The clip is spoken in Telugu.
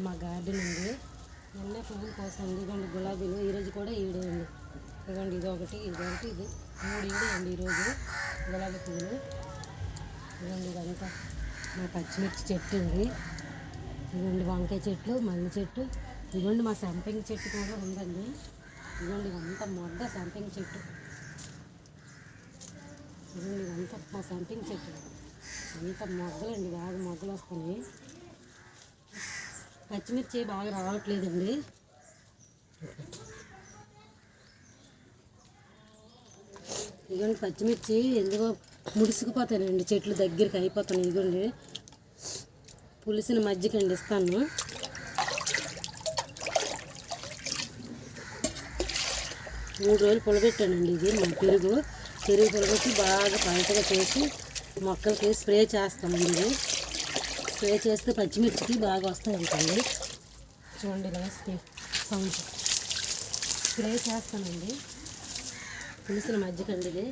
మా గార్డెన్ ఉంది. నిన్నే పువ్వులు కోస్తుంది. ఇదిగోండి గులాబీలు, ఈరోజు కూడా ఈడే ఉంది. ఇదిగోండి ఇదొకటి ఇది 3 ఈడే అండి ఈరోజు గులాబీ పువ్వులు. ఇదిగోండి ఇదంతా మా పచ్చిమిర్చి చెట్టు ఉంది. ఇదిగోండి వంకాయ చెట్లు, మల్లె చెట్టు, ఇదిగోండి మా సంపెంగ చెట్టు కూడా ఉందండి. ఇదిగోండి ఇదంతా మొగ్గ సంపెంగ చెట్టు. ఇదిగోండి ఇదంతా మా సంపెంగ చెట్టు. అంత మొగ్గలండి, బాగా మొగ్గలు వస్తున్నాయి. పచ్చిమిర్చి బాగా రావట్లేదండి. ఇదిగోండి పచ్చిమిర్చి ఎందుకో ముడుసుకుపోతానండి, చెట్లు దగ్గరికి అయిపోతున్నాయి. ఇదిగోండి పులిసిన మజ్జిగండి ఇస్తాను. మూడు రోజులు పులబెట్టానండి. ఇది మా పెరుగు పులబెట్టి బాగా పంటగా చేసి మొక్కలకి స్ప్రే చేస్తామండి. ఇది స్ప్రే చేస్తే పచ్చిమిర్చికి బాగా వస్తాయి అనుకోండి. చూడండి ఇలా స్ప్రే చేస్తానండి. పులిసిన మజ్జిగండి ఇది.